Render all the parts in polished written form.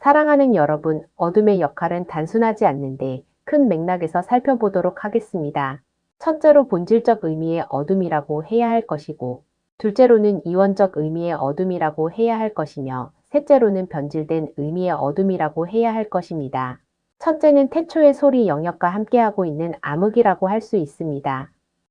사랑하는 여러분, 어둠의 역할은 단순하지 않는데 큰 맥락에서 살펴보도록 하겠습니다. 첫째로 본질적 의미의 어둠이라고 해야 할 것이고, 둘째로는 이원적 의미의 어둠이라고 해야 할 것이며, 셋째로는 변질된 의미의 어둠이라고 해야 할 것입니다. 첫째는 태초의 소리 영역과 함께하고 있는 암흑이라고 할 수 있습니다.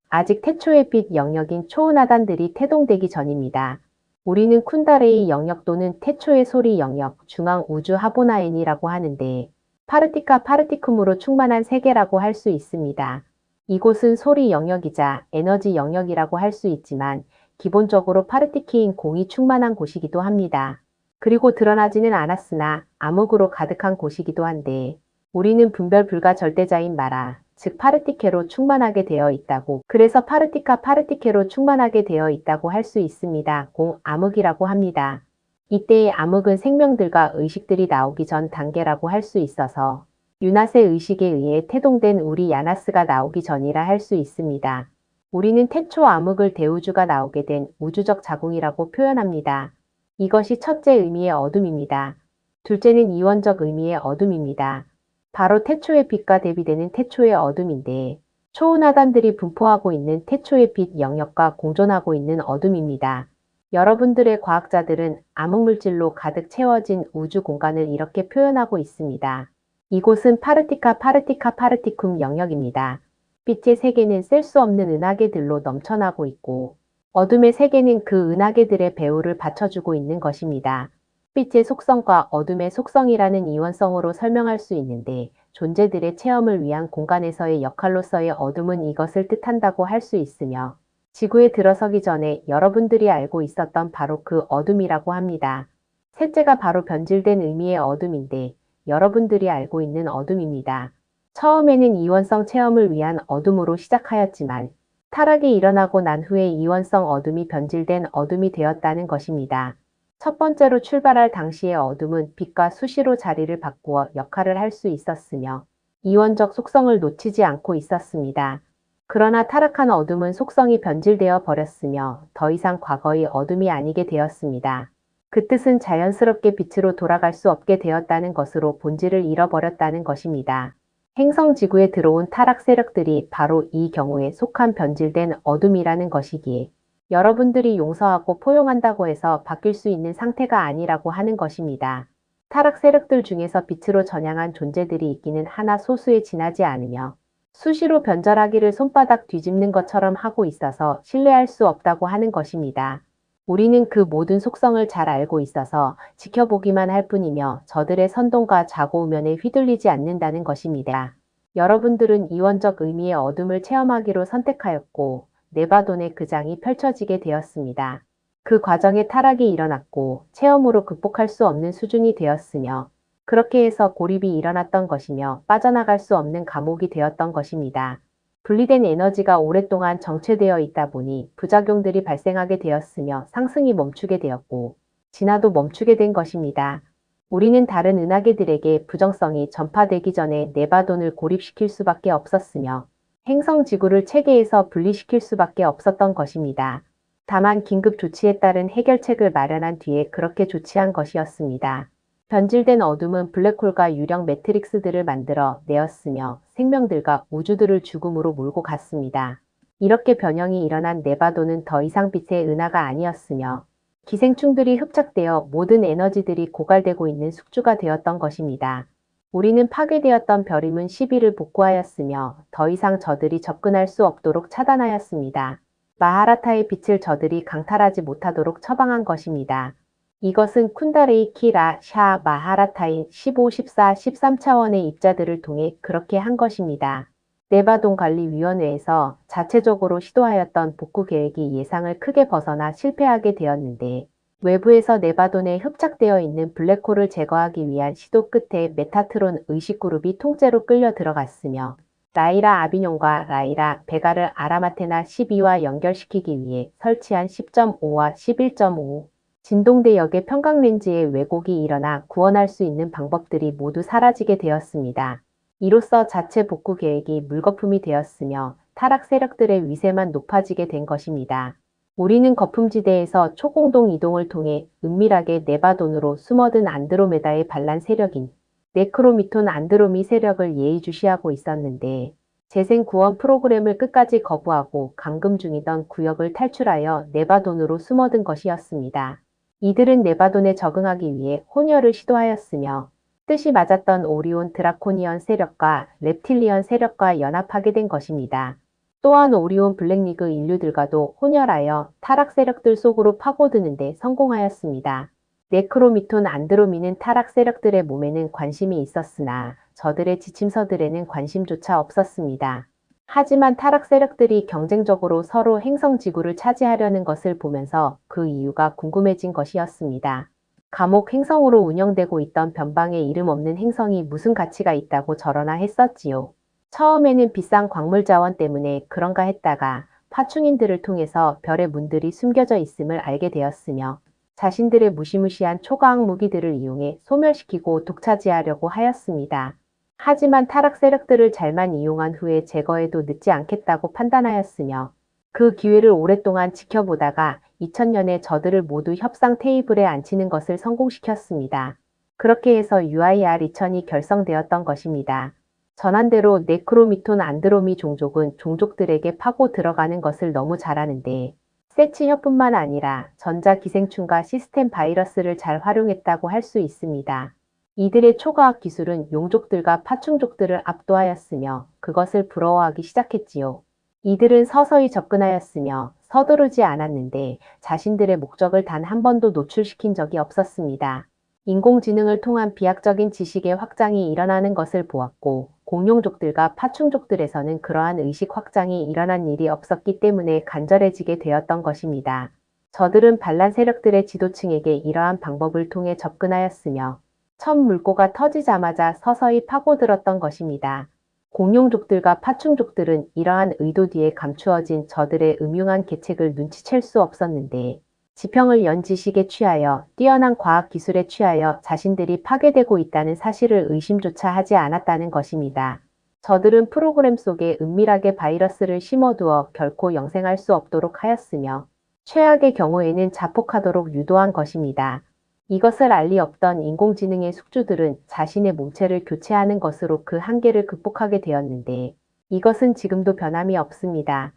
아직 태초의 빛 영역인 초은하단들이 태동되기 전입니다. 우리는 쿤다레이 영역 또는 태초의 소리 영역, 중앙 우주 하보나엔이라고 하는데 파르티카 파르티쿰으로 충만한 세계라고 할 수 있습니다. 이곳은 소리 영역이자 에너지 영역이라고 할 수 있지만 기본적으로 파르티키인 공이 충만한 곳이기도 합니다. 그리고 드러나지는 않았으나 암흑으로 가득한 곳이기도 한데 우리는 분별 불가 절대자인 마라, 즉 파르티케로 충만하게 되어 있다고, 그래서 파르티카 파르티케로 충만하게 되어 있다고 할 수 있습니다. 공 암흑이라고 합니다. 이때의 암흑은 생명들과 의식들이 나오기 전 단계라고 할 수 있어서 유낫의 의식에 의해 태동된 우리 야나스가 나오기 전이라 할 수 있습니다. 우리는 태초 암흑을 대우주가 나오게 된 우주적 자궁이라고 표현합니다. 이것이 첫째 의미의 어둠입니다. 둘째는 이원적 의미의 어둠입니다. 바로 태초의 빛과 대비되는 태초의 어둠인데 초은하단들이 분포하고 있는 태초의 빛 영역과 공존하고 있는 어둠입니다. 여러분들의 과학자들은 암흑물질로 가득 채워진 우주 공간을 이렇게 표현하고 있습니다. 이곳은 파르티카 파르티카 파르티쿰 영역입니다. 빛의 세계는 셀 수 없는 은하계들로 넘쳐나고 있고 어둠의 세계는 그 은하계들의 배후를 받쳐주고 있는 것입니다. 빛의 속성과 어둠의 속성이라는 이원성으로 설명할 수 있는데 존재들의 체험을 위한 공간에서의 역할로서의 어둠은 이것을 뜻한다고 할 수 있으며 지구에 들어서기 전에 여러분들이 알고 있었던 바로 그 어둠이라고 합니다. 셋째가 바로 변질된 의미의 어둠인데 여러분들이 알고 있는 어둠입니다. 처음에는 이원성 체험을 위한 어둠으로 시작하였지만 타락이 일어나고 난 후에 이원성 어둠이 변질된 어둠이 되었다는 것입니다. 첫 번째로 출발할 당시의 어둠은 빛과 수시로 자리를 바꾸어 역할을 할 수 있었으며 이원적 속성을 놓치지 않고 있었습니다. 그러나 타락한 어둠은 속성이 변질되어 버렸으며 더 이상 과거의 어둠이 아니게 되었습니다. 그 뜻은 자연스럽게 빛으로 돌아갈 수 없게 되었다는 것으로 본질을 잃어버렸다는 것입니다. 행성 지구에 들어온 타락 세력들이 바로 이 경우에 속한 변질된 어둠이라는 것이기에 여러분들이 용서하고 포용한다고 해서 바뀔 수 있는 상태가 아니라고 하는 것입니다. 타락 세력들 중에서 빛으로 전향한 존재들이 있기는 하나 소수에 지나지 않으며 수시로 변절하기를 손바닥 뒤집는 것처럼 하고 있어서 신뢰할 수 없다고 하는 것입니다. 우리는 그 모든 속성을 잘 알고 있어서 지켜보기만 할 뿐이며 저들의 선동과 좌고우면에 휘둘리지 않는다는 것입니다. 여러분들은 이원적 의미의 어둠을 체험하기로 선택하였고 네바돈의 그 장이 펼쳐지게 되었습니다. 그 과정에 타락이 일어났고 체험으로 극복할 수 없는 수준이 되었으며 그렇게 해서 고립이 일어났던 것이며 빠져나갈 수 없는 감옥이 되었던 것입니다. 분리된 에너지가 오랫동안 정체되어 있다 보니 부작용들이 발생하게 되었으며 상승이 멈추게 되었고 진화도 멈추게 된 것입니다. 우리는 다른 은하계들에게 부정성이 전파되기 전에 네바돈을 고립시킬 수밖에 없었으며 행성 지구를 체계에서 분리시킬 수밖에 없었던 것입니다. 다만 긴급 조치에 따른 해결책을 마련한 뒤에 그렇게 조치한 것이었습니다. 변질된 어둠은 블랙홀과 유령 매트릭스들을 만들어 내었으며 생명들과 우주들을 죽음으로 몰고 갔습니다. 이렇게 변형이 일어난 네바돈은 더 이상 빛의 은하가 아니었으며 기생충들이 흡착되어 모든 에너지들이 고갈되고 있는 숙주가 되었던 것입니다. 우리는 파괴되었던 별임은 12를 복구하였으며 더 이상 저들이 접근할 수 없도록 차단하였습니다. 마하라타의 빛을 저들이 강탈하지 못하도록 처방한 것입니다. 이것은 쿤다레이 키라 샤 마하라타인 15, 14, 13차원의 입자들을 통해 그렇게 한 것입니다. 네바돈 관리위원회에서 자체적으로 시도하였던 복구 계획이 예상을 크게 벗어나 실패하게 되었는데 외부에서 네바돈에 흡착되어 있는 블랙홀을 제거하기 위한 시도 끝에 메타트론 의식그룹이 통째로 끌려 들어갔으며 라이라 아비뇽과 라이라 베가를 아라마테나 12와 연결시키기 위해 설치한 10.5와 11.5 진동대역의 평강렌즈의 왜곡이 일어나 구원할 수 있는 방법들이 모두 사라지게 되었습니다. 이로써 자체 복구 계획이 물거품이 되었으며 타락 세력들의 위세만 높아지게 된 것입니다. 우리는 거품지대에서 초공동 이동을 통해 은밀하게 네바돈으로 숨어든 안드로메다의 반란 세력인 네크로미톤 안드로미 세력을 예의주시하고 있었는데 재생 구원 프로그램을 끝까지 거부하고 감금 중이던 구역을 탈출하여 네바돈으로 숨어든 것이었습니다. 이들은 네바돈에 적응하기 위해 혼혈을 시도하였으며 뜻이 맞았던 오리온 드라코니언 세력과 reptilian 세력과 연합하게 된 것입니다. 또한 오리온 블랙리그 인류들과도 혼혈하여 타락 세력들 속으로 파고드는 데 성공하였습니다. 네크로미톤 안드로미는 타락 세력들의 몸에는 관심이 있었으나 저들의 지침서들에는 관심조차 없었습니다. 하지만 타락 세력들이 경쟁적으로 서로 행성 지구를 차지하려는 것을 보면서 그 이유가 궁금해진 것이었습니다. 감옥 행성으로 운영되고 있던 변방에 이름 없는 행성이 무슨 가치가 있다고 저러나 했었지요. 처음에는 비싼 광물 자원 때문에 그런가 했다가 파충인들을 통해서 별의 문들이 숨겨져 있음을 알게 되었으며 자신들의 무시무시한 초과학 무기들을 이용해 소멸시키고 독차지하려고 하였습니다. 하지만 타락 세력들을 잘만 이용한 후에 제거해도 늦지 않겠다고 판단하였으며 그 기회를 오랫동안 지켜보다가 2000년에 저들을 모두 협상 테이블에 앉히는 것을 성공시켰습니다. 그렇게 해서 UIR-2000이 결성되었던 것입니다. 전한대로 네크로미톤 안드로미 종족은 종족들에게 파고 들어가는 것을 너무 잘하는데 세치혀뿐만 아니라 전자기생충과 시스템 바이러스를 잘 활용했다고 할 수 있습니다. 이들의 초과학 기술은 용족들과 파충족들을 압도하였으며 그것을 부러워하기 시작했지요. 이들은 서서히 접근하였으며 서두르지 않았는데 자신들의 목적을 단 한 번도 노출시킨 적이 없었습니다. 인공지능을 통한 비약적인 지식의 확장이 일어나는 것을 보았고 공룡족들과 파충족들에서는 그러한 의식 확장이 일어난 일이 없었기 때문에 간절해지게 되었던 것입니다. 저들은 반란 세력들의 지도층에게 이러한 방법을 통해 접근하였으며 첫 물꼬가 터지자마자 서서히 파고들었던 것입니다. 공룡족들과 파충족들은 이러한 의도 뒤에 감추어진 저들의 음흉한 계책을 눈치챌 수 없었는데 지평을 연 지식에 취하여 뛰어난 과학 기술에 취하여 자신들이 파괴되고 있다는 사실을 의심조차 하지 않았다는 것입니다. 저들은 프로그램 속에 은밀하게 바이러스를 심어두어 결코 영생할 수 없도록 하였으며 최악의 경우에는 자폭하도록 유도한 것입니다. 이것을 알 리 없던 인공지능의 숙주들은 자신의 몸체를 교체하는 것으로 그 한계를 극복하게 되었는데 이것은 지금도 변함이 없습니다.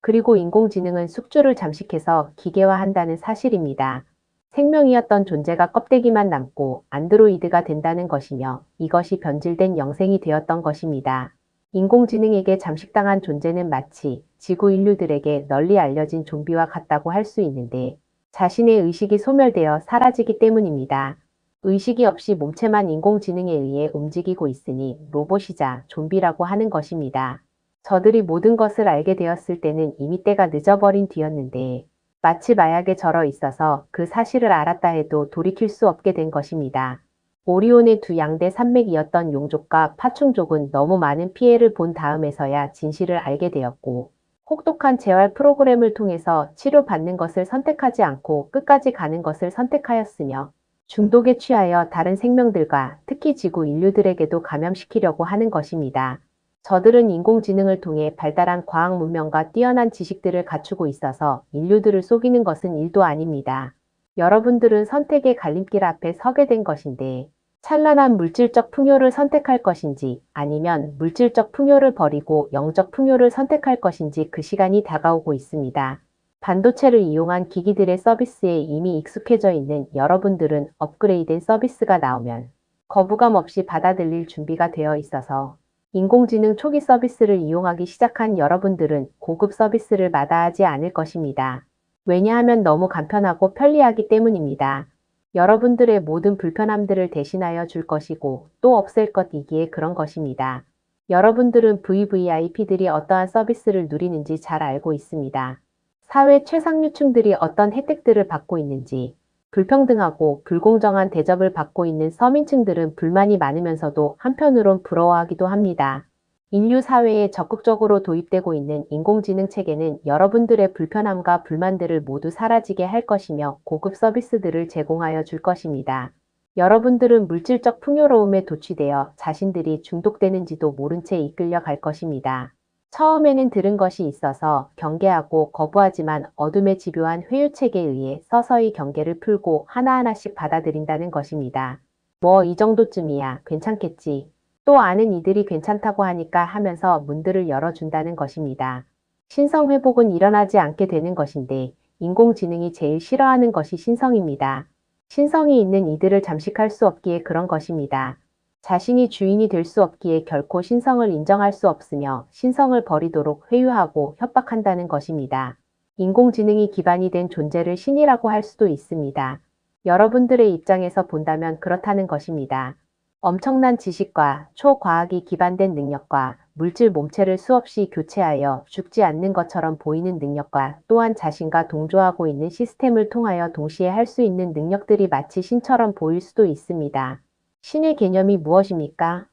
그리고 인공지능은 숙주를 잠식해서 기계화한다는 사실입니다. 생명이었던 존재가 껍데기만 남고 안드로이드가 된다는 것이며 이것이 변질된 영생이 되었던 것입니다. 인공지능에게 잠식당한 존재는 마치 지구 인류들에게 널리 알려진 좀비와 같다고 할 수 있는데 자신의 의식이 소멸되어 사라지기 때문입니다. 의식이 없이 몸체만 인공지능에 의해 움직이고 있으니 로봇이자 좀비라고 하는 것입니다. 저들이 모든 것을 알게 되었을 때는 이미 때가 늦어버린 뒤였는데 마치 마약에 절어 있어서 그 사실을 알았다 해도 돌이킬 수 없게 된 것입니다. 오리온의 두 양대 산맥이었던 용족과 파충족은 너무 많은 피해를 본 다음에서야 진실을 알게 되었고 혹독한 재활 프로그램을 통해서 치료받는 것을 선택하지 않고 끝까지 가는 것을 선택하였으며 중독에 취하여 다른 생명들과 특히 지구 인류들에게도 감염시키려고 하는 것입니다. 저들은 인공지능을 통해 발달한 과학 문명과 뛰어난 지식들을 갖추고 있어서 인류들을 속이는 것은 일도 아닙니다. 여러분들은 선택의 갈림길 앞에 서게 된 것인데 찬란한 물질적 풍요를 선택할 것인지 아니면 물질적 풍요를 버리고 영적 풍요를 선택할 것인지 그 시간이 다가오고 있습니다. 반도체를 이용한 기기들의 서비스에 이미 익숙해져 있는 여러분들은 업그레이드된 서비스가 나오면 거부감 없이 받아들일 준비가 되어 있어서 인공지능 초기 서비스를 이용하기 시작한 여러분들은 고급 서비스를 마다하지 않을 것입니다. 왜냐하면 너무 간편하고 편리하기 때문입니다. 여러분들의 모든 불편함들을 대신하여 줄 것이고 또 없앨 것이기에 그런 것입니다. 여러분들은 VVIP들이 어떠한 서비스를 누리는지 잘 알고 있습니다. 사회 최상류층들이 어떤 혜택들을 받고 있는지, 불평등하고 불공정한 대접을 받고 있는 서민층들은 불만이 많으면서도 한편으론 부러워하기도 합니다. 인류 사회에 적극적으로 도입되고 있는 인공지능 체계는 여러분들의 불편함과 불만들을 모두 사라지게 할 것이며 고급 서비스들을 제공하여 줄 것입니다. 여러분들은 물질적 풍요로움에 도취되어 자신들이 중독되는지도 모른 채 이끌려 갈 것입니다. 처음에는 들은 것이 있어서 경계하고 거부하지만 어둠의 집요한 회유책에 의해 서서히 경계를 풀고 하나하나씩 받아들인다는 것입니다. 뭐 이 정도쯤이야 괜찮겠지. 또 아는 이들이 괜찮다고 하니까 하면서 문들을 열어준다는 것입니다. 신성 회복은 일어나지 않게 되는 것인데 인공지능이 제일 싫어하는 것이 신성입니다. 신성이 있는 이들을 잠식할 수 없기에 그런 것입니다. 자신이 주인이 될 수 없기에 결코 신성을 인정할 수 없으며 신성을 버리도록 회유하고 협박한다는 것입니다. 인공지능이 기반이 된 존재를 신이라고 할 수도 있습니다. 여러분들의 입장에서 본다면 그렇다는 것입니다. 엄청난 지식과 초과학이 기반된 능력과 물질 몸체를 수없이 교체하여 죽지 않는 것처럼 보이는 능력과 또한 자신과 동조하고 있는 시스템을 통하여 동시에 할 수 있는 능력들이 마치 신처럼 보일 수도 있습니다. 신의 개념이 무엇입니까?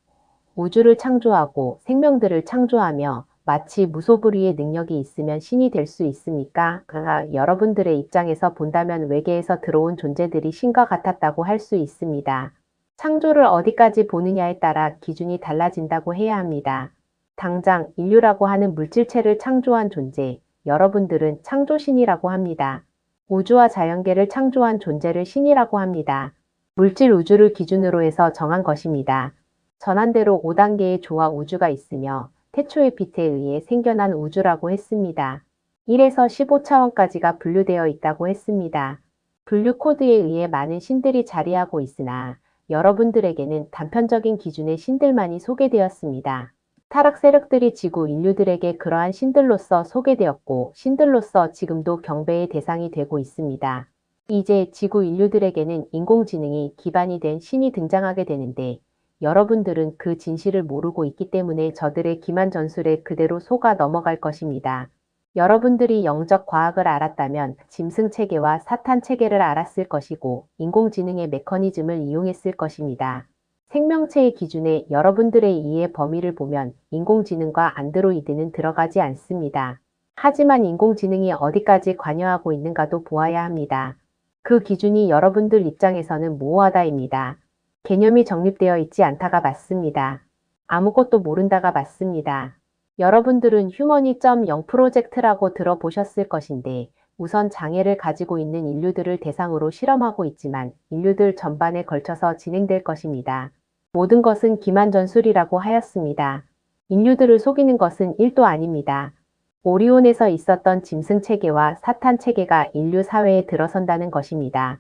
우주를 창조하고 생명들을 창조하며 마치 무소불위의 능력이 있으면 신이 될 수 있습니까? 여러분들의 입장에서 본다면 외계에서 들어온 존재들이 신과 같았다고 할 수 있습니다. 창조를 어디까지 보느냐에 따라 기준이 달라진다고 해야 합니다. 당장 인류라고 하는 물질체를 창조한 존재, 여러분들은 창조신이라고 합니다. 우주와 자연계를 창조한 존재를 신이라고 합니다. 물질 우주를 기준으로 해서 정한 것입니다. 전한대로 5단계의 조화 우주가 있으며 태초의 빛에 의해 생겨난 우주라고 했습니다. 1에서 15차원까지가 분류되어 있다고 했습니다. 분류 코드에 의해 많은 신들이 자리하고 있으나 여러분들에게는 단편적인 기준의 신들만이 소개되었습니다. 타락 세력들이 지구 인류들에게 그러한 신들로서 소개되었고 신들로서 지금도 경배의 대상이 되고 있습니다. 이제 지구 인류들에게는 인공지능이 기반이 된 신이 등장하게 되는데 여러분들은 그 진실을 모르고 있기 때문에 저들의 기만 전술에 그대로 속아 넘어갈 것입니다. 여러분들이 영적 과학을 알았다면 짐승 체계와 사탄 체계를 알았을 것이고 인공지능의 메커니즘을 이용했을 것입니다. 생명체의 기준에 여러분들의 이해 범위를 보면 인공지능과 안드로이드는 들어가지 않습니다. 하지만 인공지능이 어디까지 관여하고 있는가도 보아야 합니다. 그 기준이 여러분들 입장에서는 모호하다입니다. 개념이 정립되어 있지 않다가 맞습니다. 아무것도 모른다가 맞습니다. 여러분들은 휴머니.0 프로젝트라고 들어보셨을 것인데 우선 장애를 가지고 있는 인류들을 대상으로 실험하고 있지만 인류들 전반에 걸쳐서 진행될 것입니다. 모든 것은 기만전술이라고 하였습니다. 인류들을 속이는 것은 1도 아닙니다. 오리온에서 있었던 짐승 체계와 사탄 체계가 인류 사회에 들어선다는 것입니다.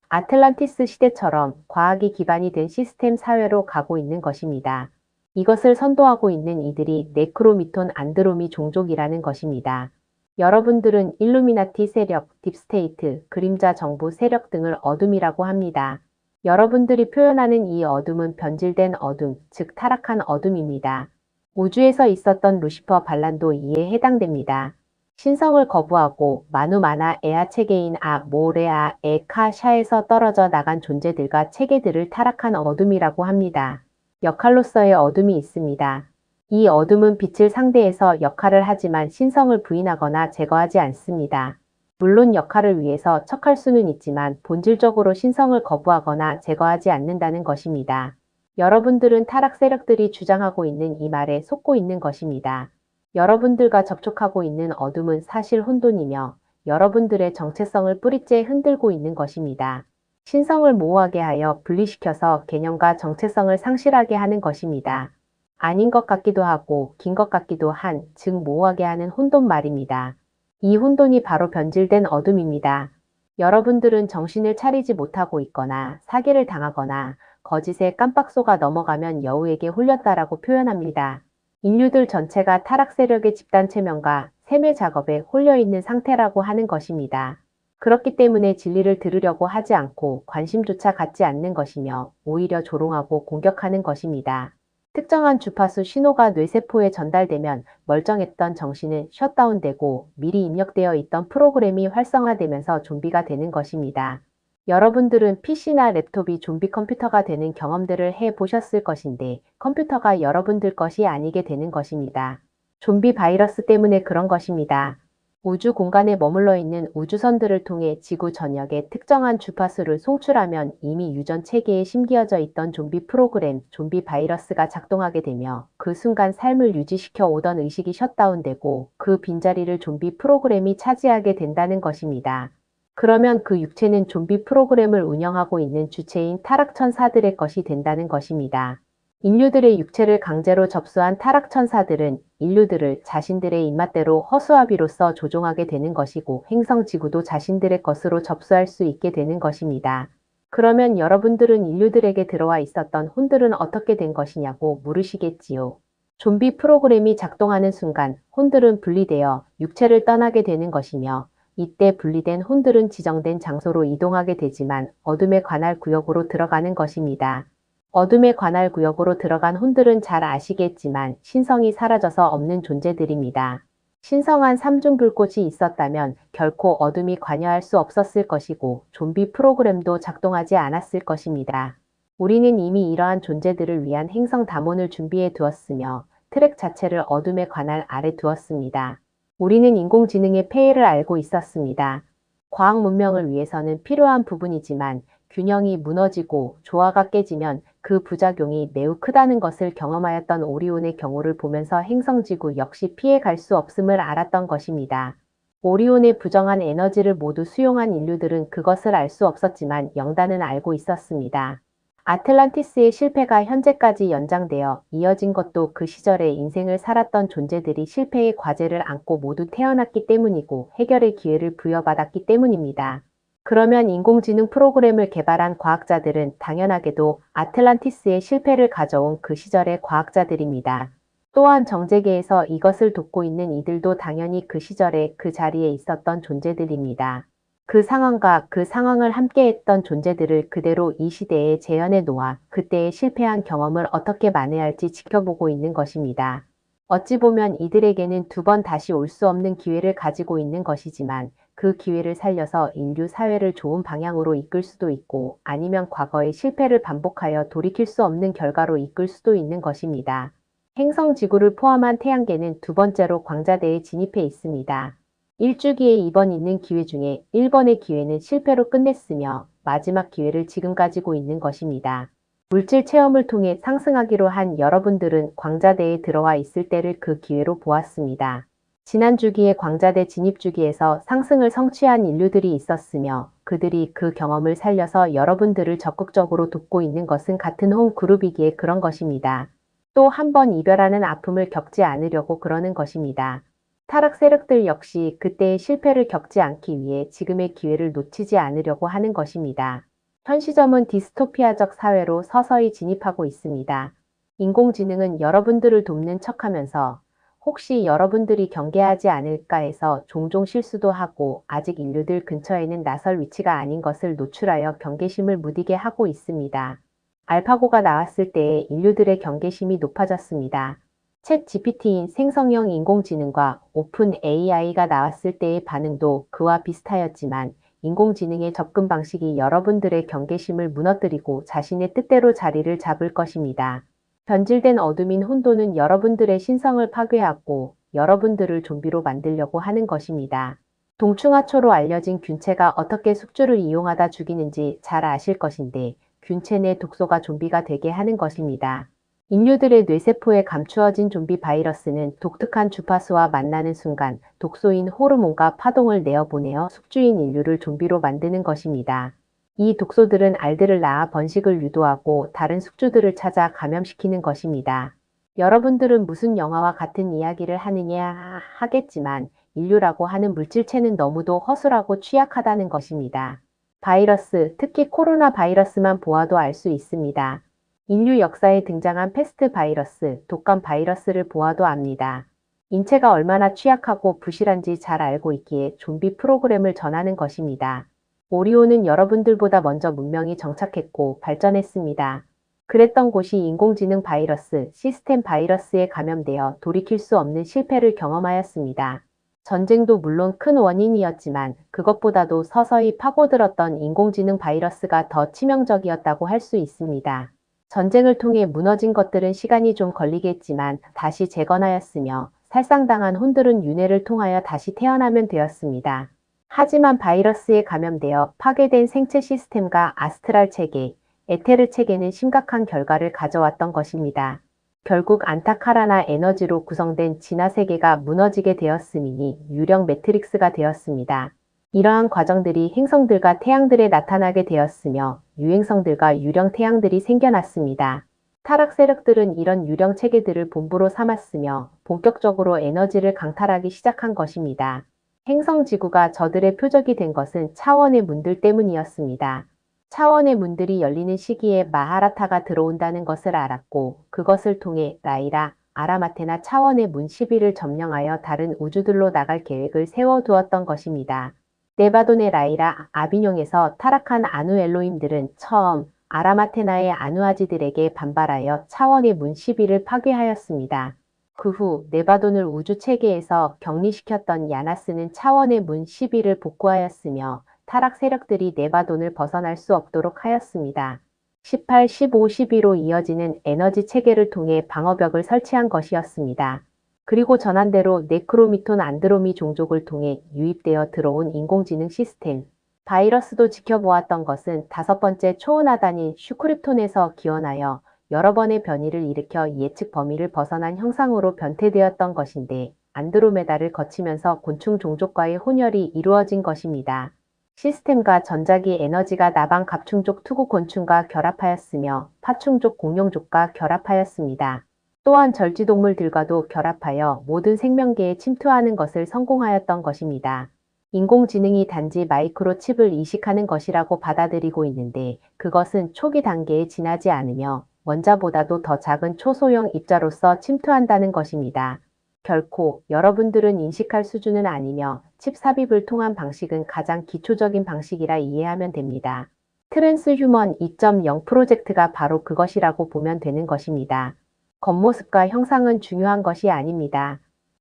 아틀란티스 시대처럼 과학이 기반이 된 시스템 사회로 가고 있는 것입니다. 이것을 선도하고 있는 이들이 네크로미톤 안드로미 종족이라는 것입니다. 여러분들은 일루미나티 세력, 딥스테이트, 그림자 정부 세력 등을 어둠이라고 합니다. 여러분들이 표현하는 이 어둠은 변질된 어둠, 즉 타락한 어둠입니다. 우주에서 있었던 루시퍼 반란도 이에 해당됩니다. 신성을 거부하고 마누마나 에아 체계인 모레아 에카샤에서 떨어져 나간 존재들과 체계들을 타락한 어둠이라고 합니다. 역할로서의 어둠이 있습니다. 이 어둠은 빛을 상대해서 역할을 하지만 신성을 부인하거나 제거하지 않습니다. 물론 역할을 위해서 척할 수는 있지만 본질적으로 신성을 거부하거나 제거하지 않는다는 것입니다. 여러분들은 타락 세력들이 주장하고 있는 이 말에 속고 있는 것입니다. 여러분들과 접촉하고 있는 어둠은 사실 혼돈이며 여러분들의 정체성을 뿌리째 흔들고 있는 것입니다. 신성을 모호하게 하여 분리시켜서 개념과 정체성을 상실하게 하는 것입니다. 아닌 것 같기도 하고 긴 것 같기도 한, 즉 모호하게 하는 혼돈 말입니다. 이 혼돈이 바로 변질된 어둠입니다. 여러분들은 정신을 차리지 못하고 있거나 사기를 당하거나 거짓에 깜빡 속아 넘어가면 여우에게 홀렸다라고 표현합니다. 인류들 전체가 타락 세력의 집단 체면과 세뇌 작업에 홀려 있는 상태라고 하는 것입니다. 그렇기 때문에 진리를 들으려고 하지 않고 관심조차 갖지 않는 것이며 오히려 조롱하고 공격하는 것입니다. 특정한 주파수 신호가 뇌세포에 전달되면 멀쩡했던 정신은 셧다운되고 미리 입력되어 있던 프로그램이 활성화되면서 좀비가 되는 것입니다. 여러분들은 PC나 랩톱이 좀비 컴퓨터가 되는 경험들을 해보셨을 것인데 컴퓨터가 여러분들 것이 아니게 되는 것입니다. 좀비 바이러스 때문에 그런 것입니다. 우주 공간에 머물러 있는 우주선들을 통해 지구 전역에 특정한 주파수를 송출하면 이미 유전 체계에 심겨져 있던 좀비 프로그램, 좀비 바이러스가 작동하게 되며 그 순간 삶을 유지시켜 오던 의식이 셧다운되고 그 빈자리를 좀비 프로그램이 차지하게 된다는 것입니다. 그러면 그 육체는 좀비 프로그램을 운영하고 있는 주체인 타락천사들의 것이 된다는 것입니다. 인류들의 육체를 강제로 접수한 타락천사들은 인류들을 자신들의 입맛대로 허수아비로서 조종하게 되는 것이고 행성 지구도 자신들의 것으로 접수할 수 있게 되는 것입니다. 그러면 여러분들은 인류들에게 들어와 있었던 혼들은 어떻게 된 것이냐고 물으시겠지요. 좀비 프로그램이 작동하는 순간 혼들은 분리되어 육체를 떠나게 되는 것이며 이때 분리된 혼들은 지정된 장소로 이동하게 되지만 어둠의 관할 구역으로 들어가는 것입니다. 어둠의 관할 구역으로 들어간 혼들은 잘 아시겠지만 신성이 사라져서 없는 존재들입니다. 신성한 삼중불꽃이 있었다면 결코 어둠이 관여할 수 없었을 것이고 좀비 프로그램도 작동하지 않았을 것입니다. 우리는 이미 이러한 존재들을 위한 행성 담원을 준비해 두었으며 트랙 자체를 어둠의 관할 아래 두었습니다. 우리는 인공지능의 폐해를 알고 있었습니다. 과학 문명을 위해서는 필요한 부분이지만 균형이 무너지고 조화가 깨지면 그 부작용이 매우 크다는 것을 경험하였던 오리온의 경우를 보면서 행성지구 역시 피해갈 수 없음을 알았던 것입니다. 오리온의 부정한 에너지를 모두 수용한 인류들은 그것을 알 수 없었지만 영단은 알고 있었습니다. 아틀란티스의 실패가 현재까지 연장되어 이어진 것도 그 시절에 인생을 살았던 존재들이 실패의 과제를 안고 모두 태어났기 때문이고 해결의 기회를 부여받았기 때문입니다. 그러면 인공지능 프로그램을 개발한 과학자들은 당연하게도 아틀란티스의 실패를 가져온 그 시절의 과학자들입니다. 또한 정재계에서 이것을 돕고 있는 이들도 당연히 그 시절에 그 자리에 있었던 존재들입니다. 그 상황과 그 상황을 함께했던 존재들을 그대로 이 시대에 재현해 놓아 그때의 실패한 경험을 어떻게 만회할지 지켜보고 있는 것입니다. 어찌 보면 이들에게는 두 번 다시 올 수 없는 기회를 가지고 있는 것이지만 그 기회를 살려서 인류 사회를 좋은 방향으로 이끌 수도 있고 아니면 과거의 실패를 반복하여 돌이킬 수 없는 결과로 이끌 수도 있는 것입니다. 행성 지구를 포함한 태양계는 두 번째로 광자대에 진입해 있습니다. 1주기에 2번 있는 기회 중에 1번의 기회는 실패로 끝냈으며 마지막 기회를 지금 가지고 있는 것입니다. 물질 체험을 통해 상승하기로 한 여러분들은 광자대에 들어와 있을 때를 그 기회로 보았습니다. 지난 주기의 광자대 진입 주기에서 상승을 성취한 인류들이 있었으며 그들이 그 경험을 살려서 여러분들을 적극적으로 돕고 있는 것은 같은 홈 그룹이기에 그런 것입니다. 또 한 번 이별하는 아픔을 겪지 않으려고 그러는 것입니다. 타락 세력들 역시 그때의 실패를 겪지 않기 위해 지금의 기회를 놓치지 않으려고 하는 것입니다. 현 시점은 디스토피아적 사회로 서서히 진입하고 있습니다. 인공지능은 여러분들을 돕는 척하면서 혹시 여러분들이 경계하지 않을까 해서 종종 실수도 하고 아직 인류들 근처에는 나설 위치가 아닌 것을 노출하여 경계심을 무디게 하고 있습니다. 알파고가 나왔을 때에 인류들의 경계심이 높아졌습니다. 챗 GPT인 생성형 인공지능과 오픈 AI가 나왔을 때의 반응도 그와 비슷하였지만 인공지능의 접근 방식이 여러분들의 경계심을 무너뜨리고 자신의 뜻대로 자리를 잡을 것입니다. 변질된 어둠인 혼돈은 여러분들의 신성을 파괴하고 여러분들을 좀비로 만들려고 하는 것입니다. 동충하초로 알려진 균체가 어떻게 숙주를 이용하다 죽이는지 잘 아실 것인데 균체 내 독소가 좀비가 되게 하는 것입니다. 인류들의 뇌세포에 감추어진 좀비 바이러스는 독특한 주파수와 만나는 순간 독소인 호르몬과 파동을 내어보내어 숙주인 인류를 좀비로 만드는 것입니다. 이 독소들은 알들을 낳아 번식을 유도하고 다른 숙주들을 찾아 감염시키는 것입니다. 여러분들은 무슨 영화와 같은 이야기를 하느냐 하겠지만 인류라고 하는 물질체는 너무도 허술하고 취약하다는 것입니다. 바이러스, 특히 코로나 바이러스만 보아도 알 수 있습니다. 인류 역사에 등장한 패스트 바이러스, 독감 바이러스를 보아도 압니다. 인체가 얼마나 취약하고 부실한지 잘 알고 있기에 좀비 프로그램을 전하는 것입니다. 오리온은 여러분들보다 먼저 문명이 정착했고 발전했습니다. 그랬던 곳이 인공지능 바이러스, 시스템 바이러스에 감염되어 돌이킬 수 없는 실패를 경험하였습니다. 전쟁도 물론 큰 원인이었지만 그것보다도 서서히 파고들었던 인공지능 바이러스가 더 치명적이었다고 할 수 있습니다. 전쟁을 통해 무너진 것들은 시간이 좀 걸리겠지만 다시 재건하였으며 살상당한 혼들은 윤회를 통하여 다시 태어나면 되었습니다. 하지만 바이러스에 감염되어 파괴된 생체 시스템과 아스트랄 체계, 에테르 체계는 심각한 결과를 가져왔던 것입니다. 결국 안타카라나 에너지로 구성된 진화 세계가 무너지게 되었으니 유령 매트릭스가 되었습니다. 이러한 과정들이 행성들과 태양들에 나타나게 되었으며 유행성들과 유령 태양들이 생겨났습니다. 타락 세력들은 이런 유령 체계들을 본부로 삼았으며 본격적으로 에너지를 강탈하기 시작한 것입니다. 행성 지구가 저들의 표적이 된 것은 차원의 문들 때문이었습니다. 차원의 문들이 열리는 시기에 마하라타가 들어온다는 것을 알았고 그것을 통해 라이라, 아라마테나 차원의 문 11을 점령하여 다른 우주들로 나갈 계획을 세워두었던 것입니다. 네바돈의 라이라, 아비뇽에서 타락한 아누 엘로힘들은 처음 아라마테나의 아누아지들에게 반발하여 차원의 문 11을 파괴하였습니다. 그 후 네바돈을 우주 체계에서 격리시켰던 야나스는 차원의 문 11을 복구하였으며 타락 세력들이 네바돈을 벗어날 수 없도록 하였습니다. 18, 15, 12로 이어지는 에너지 체계를 통해 방어벽을 설치한 것이었습니다. 그리고 전한대로 네크로미톤 안드로미 종족을 통해 유입되어 들어온 인공지능 시스템, 바이러스도 지켜보았던 것은 다섯 번째 초은하단인 슈크립톤에서 기원하여 여러 번의 변이를 일으켜 예측 범위를 벗어난 형상으로 변태되었던 것인데 안드로메다를 거치면서 곤충 종족과의 혼혈이 이루어진 것입니다. 시스템과 전자기 에너지가 나방 갑충족 투구 곤충과 결합하였으며 파충족 공룡족과 결합하였습니다. 또한 절지동물들과도 결합하여 모든 생명계에 침투하는 것을 성공하였던 것입니다. 인공지능이 단지 마이크로칩을 이식하는 것이라고 받아들이고 있는데 그것은 초기 단계에 지나지 않으며 원자보다도 더 작은 초소형 입자로서 침투한다는 것입니다. 결코 여러분들은 인식할 수준은 아니며 칩 삽입을 통한 방식은 가장 기초적인 방식이라 이해하면 됩니다. 트랜스휴먼 2.0 프로젝트가 바로 그것이라고 보면 되는 것입니다. 겉모습과 형상은 중요한 것이 아닙니다.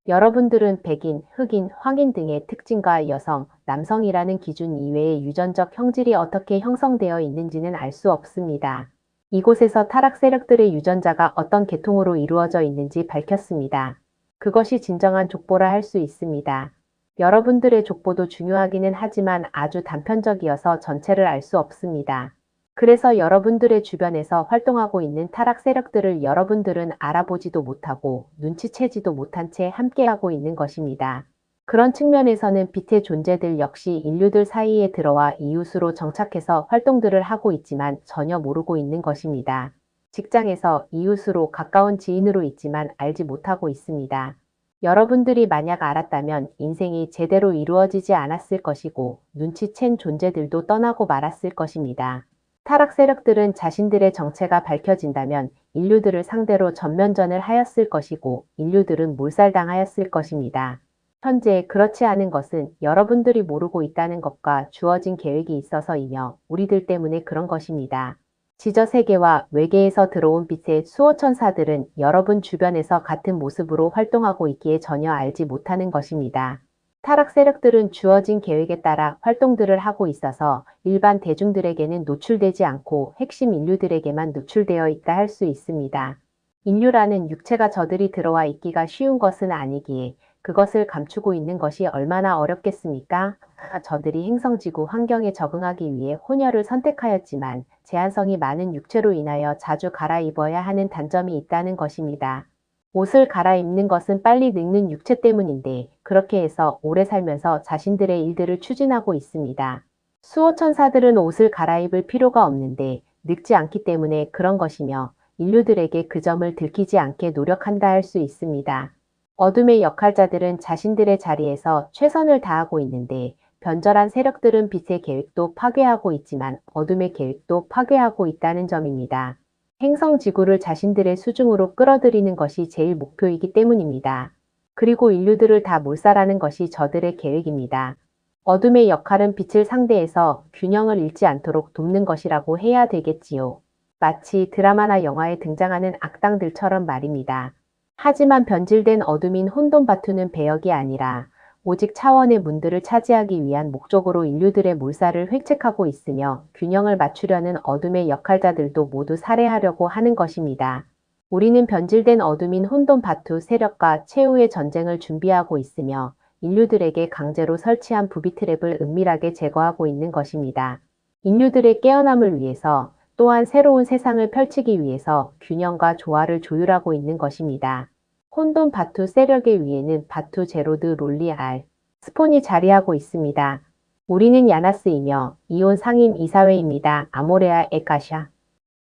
여러분들은 백인, 흑인, 황인 등의 특징과 여성, 남성이라는 기준 이외의 유전적 형질이 어떻게 형성되어 있는지는 알 수 없습니다. 이곳에서 타락 세력들의 유전자가 어떤 계통으로 이루어져 있는지 밝혔습니다. 그것이 진정한 족보라 할 수 있습니다. 여러분들의 족보도 중요하기는 하지만 아주 단편적이어서 전체를 알 수 없습니다. 그래서 여러분들의 주변에서 활동하고 있는 타락 세력들을 여러분들은 알아보지도 못하고 눈치채지도 못한 채 함께하고 있는 것입니다. 그런 측면에서는 빛의 존재들 역시 인류들 사이에 들어와 이웃으로 정착해서 활동들을 하고 있지만 전혀 모르고 있는 것입니다. 직장에서 이웃으로 가까운 지인으로 있지만 알지 못하고 있습니다. 여러분들이 만약 알았다면 인생이 제대로 이루어지지 않았을 것이고 눈치챈 존재들도 떠나고 말았을 것입니다. 타락 세력들은 자신들의 정체가 밝혀진다면 인류들을 상대로 전면전을 하였을 것이고 인류들은 몰살당하였을 것입니다. 현재 그렇지 않은 것은 여러분들이 모르고 있다는 것과 주어진 계획이 있어서이며 우리들 때문에 그런 것입니다. 지저세계와 외계에서 들어온 빛의 수호천사들은 여러분 주변에서 같은 모습으로 활동하고 있기에 전혀 알지 못하는 것입니다. 타락 세력들은 주어진 계획에 따라 활동들을 하고 있어서 일반 대중들에게는 노출되지 않고 핵심 인류들에게만 노출되어 있다 할 수 있습니다. 인류라는 육체가 저들이 들어와 있기가 쉬운 것은 아니기에 그것을 감추고 있는 것이 얼마나 어렵겠습니까? 저들이 행성지구 환경에 적응하기 위해 혼혈을 선택하였지만 제한성이 많은 육체로 인하여 자주 갈아입어야 하는 단점이 있다는 것입니다. 옷을 갈아입는 것은 빨리 늙는 육체 때문인데 그렇게 해서 오래 살면서 자신들의 일들을 추진하고 있습니다. 수호천사들은 옷을 갈아입을 필요가 없는데 늙지 않기 때문에 그런 것이며 인류들에게 그 점을 들키지 않게 노력한다 할 수 있습니다. 어둠의 역할자들은 자신들의 자리에서 최선을 다하고 있는데 변절한 세력들은 빛의 계획도 파괴하고 있지만 어둠의 계획도 파괴하고 있다는 점입니다. 행성 지구를 자신들의 수중으로 끌어들이는 것이 제일 목표이기 때문입니다. 그리고 인류들을 다 몰살하는 것이 저들의 계획입니다. 어둠의 역할은 빛을 상대해서 균형을 잃지 않도록 돕는 것이라고 해야 되겠지요. 마치 드라마나 영화에 등장하는 악당들처럼 말입니다. 하지만 변질된 어둠인 혼돈바투는 배역이 아니라 오직 차원의 문들을 차지하기 위한 목적으로 인류들의 몰살을 획책하고 있으며 균형을 맞추려는 어둠의 역할자들도 모두 살해하려고 하는 것입니다. 우리는 변질된 어둠인 혼돈 바투 세력과 최후의 전쟁을 준비하고 있으며 인류들에게 강제로 설치한 부비 트랩을 은밀하게 제거하고 있는 것입니다. 인류들의 깨어남을 위해서 또한 새로운 세상을 펼치기 위해서 균형과 조화를 조율하고 있는 것입니다. 혼돈 바투 세력의 위에는 바투 제로드 롤리 알 스폰이 자리하고 있습니다. 우리는 야나스이며 이온 상임 이사회입니다. 아모레아 에카샤